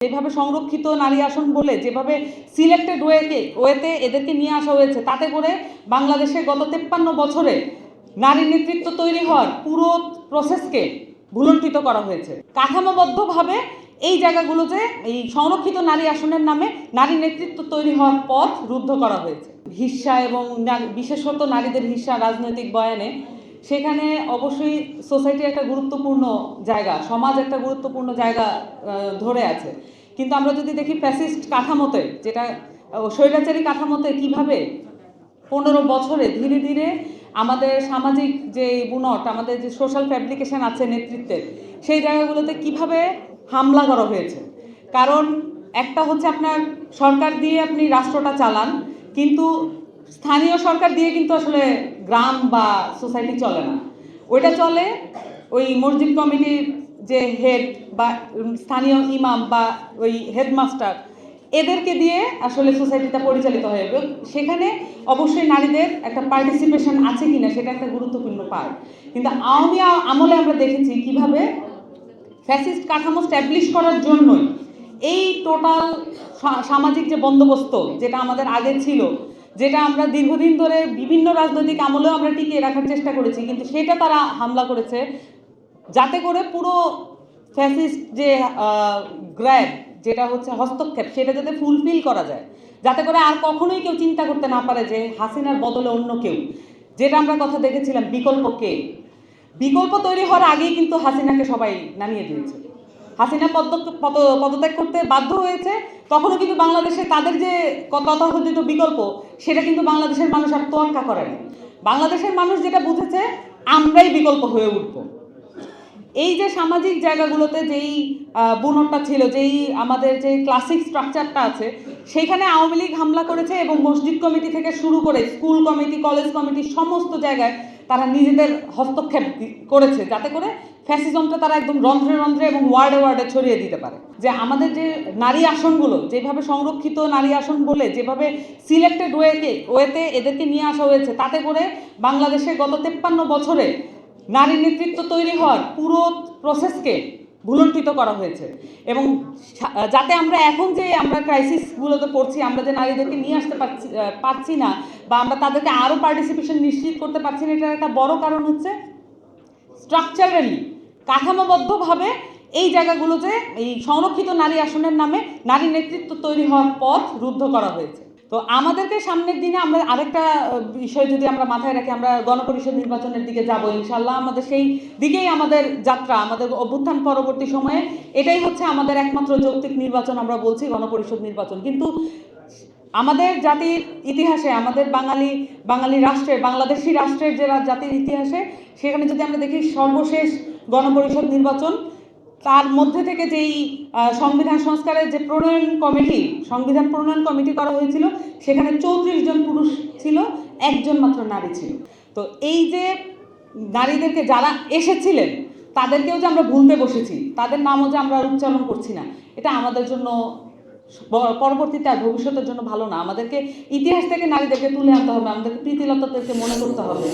যেভাবে সংরক্ষিত নারী আসন বলে যেভাবে সিলেক্টেড ওয়েতে এদেরকে নিয়ে আসা হয়েছে, তাতে করে বাংলাদেশে গত 53 বছরে নারী নেতৃত্ব তৈরি হওয়ার পুরো প্রসেসকে ভুলণ্ঠিত করা হয়েছে। কাঠামোবদ্ধভাবে এই জায়গাগুলোতে এই সংরক্ষিত নারী আসনের নামে নারী নেতৃত্ব তৈরি হওয়ার পথ রুদ্ধ করা হয়েছে। হিস্সা এবং বিশেষত নারীদের হিস্সা রাজনৈতিক বয়ানে সেখানে অবশ্যই সোসাইটি একটা গুরুত্বপূর্ণ জায়গা, সমাজ একটা গুরুত্বপূর্ণ জায়গা ধরে আছে। কিন্তু আমরা যদি দেখি ফ্যাসিস্ট কাঠামোতে, যেটা স্বৈরাচারী কাঠামোতে কিভাবে 15 বছরে ধীরে ধীরে আমাদের সামাজিক যে বুনট, আমাদের যে সোশ্যাল ফ্যাব্রিকেশন আছে নেতৃত্বের, সেই জায়গাগুলোতে কিভাবে হামলা করা হয়েছে। কারণ একটা হচ্ছে আপনার সরকার দিয়ে আপনি রাষ্ট্রটা চালান, কিন্তু স্থানীয় সরকার দিয়ে কিন্তু আসলে গ্রাম বা সোসাইটি চলে না। ওইটা চলে ওই মসজিদ কমিটির যে হেড বা স্থানীয় ইমাম বা ওই হেডমাস্টার, এদেরকে দিয়ে আসলে সোসাইটিটা পরিচালিত হয়। এবং সেখানে অবশ্যই নারীদের একটা পার্টিসিপেশন আছে কিনা সেটা একটা গুরুত্বপূর্ণ পার্ট। কিন্তু আওয়ামী আমলে আমরা দেখেছি কিভাবে ফ্যাসিস্ট কাঠামো স্ট্যাবলিশ করার জন্যই এই টোটাল সামাজিক যে বন্দোবস্ত যেটা আমাদের আগে ছিল, যেটা আমরা দীর্ঘদিন ধরে বিভিন্ন রাজনৈতিক আমলেও আমরা টিকিয়ে রাখার চেষ্টা করেছি, কিন্তু সেটা তারা হামলা করেছে যাতে করে পুরো ফ্যাসিস্ট যে গ্র্যাব, যেটা হচ্ছে হস্তক্ষেপ, সেটা যাতে ফুলফিল করা যায়, যাতে করে আর কখনোই কেউ চিন্তা করতে না পারে যে হাসিনার বদলে অন্য কেউ। যেটা আমরা কথা দেখেছিলাম বিকল্প কে, বিকল্প তৈরি হওয়ার আগেই কিন্তু হাসিনাকে সবাই নামিয়ে দিয়েছে। হাসিনা পদত্যাগ করতে বাধ্য হয়েছে, তখনও কিন্তু বাংলাদেশে তাদের যে তথাকথিত বিকল্প, সেটা কিন্তু বাংলাদেশের মানুষ আর তোয়াক্কা করে না। বাংলাদেশের মানুষ যেটা বুঝেছে, আমরাই বিকল্প হয়ে উঠব। এই যে সামাজিক জায়গাগুলোতে যেই বুনটটা ছিল, যেই আমাদের যে ক্লাসিক স্ট্রাকচারটা আছে, সেইখানে আওয়ামী লীগ হামলা করেছে এবং মসজিদ কমিটি থেকে শুরু করে স্কুল কমিটি, কলেজ কমিটি, সমস্ত জায়গায় তারা নিজেদের হস্তক্ষেপ করেছে, যাতে করে ফ্যাসিজমটা তারা একদম রন্ধ্রে রন্ধ্রে এবং ওয়ার্ডে ওয়ার্ডে ছড়িয়ে দিতে পারে। যে আমাদের যে নারী আসনগুলো, যেভাবে সংরক্ষিত নারী আসন বলে যেভাবে সিলেক্টেড ওয়েতে এদেরকে নিয়ে আসা হয়েছে, তাতে করে বাংলাদেশে গত 53 বছরে নারী নেতৃত্ব তৈরি হওয়ার পুরো প্রসেসকে ভুলণ্ঠিত করা হয়েছে। এবং যাতে আমরা এখন যে আমরা ক্রাইসিসগুলোতে পড়ছি, আমরা যে নারীদেরকে নিয়ে আসতে পারছি না বা আমরা তাদেরকে আরও পার্টিসিপেশন নিশ্চিত করতে পারছি না, এটার একটা বড় কারণ হচ্ছে স্ট্রাকচারালি, কাঠামোবদ্ধভাবে এই জায়গাগুলোতে এই সংরক্ষিত নারী আসনের নামে নারী নেতৃত্ব তৈরি হওয়ার পথ রুদ্ধ করা হয়েছে। তো আমাদেরকে সামনের দিনে আমরা আরেকটা বিষয় যদি আমরা মাথায় রাখি, আমরা গণপরিষদ নির্বাচনের দিকে যাব ইনশাল্লাহ। আমাদের সেই দিকেই আমাদের যাত্রা, আমাদের অভ্যুত্থান পরবর্তী সময়ে এটাই হচ্ছে আমাদের একমাত্র যৌক্তিক নির্বাচন, আমরা বলছি গণপরিষদ নির্বাচন। কিন্তু আমাদের জাতির ইতিহাসে, আমাদের বাঙালি রাষ্ট্রের, বাংলাদেশি রাষ্ট্রের যে জাতির ইতিহাসে, সেখানে যদি আমরা দেখি সর্বশেষ গণপরিষদ নির্বাচন, তার মধ্যে থেকে যেই সংবিধান সংস্কারের যে সংবিধান প্রণয়ন কমিটি করা হয়েছিল, সেখানে 34 জন পুরুষ ছিল, একজন মাত্র নারী ছিল। তো এই যে নারীদেরকে যারা এসেছিলেন, তাদেরকেও যে আমরা ভুলতে বসেছি, তাদের নামও যে আমরা উচ্চারণ করছি না, এটা আমাদের জন্য পরবর্তীতে আর ভবিষ্যতের জন্য ভালো না। আমাদেরকে ইতিহাস থেকে নারীদেরকে তুলে আনতে হবে, আমাদেরকে প্রীতিলতাদেরকে মনে করতে হবে।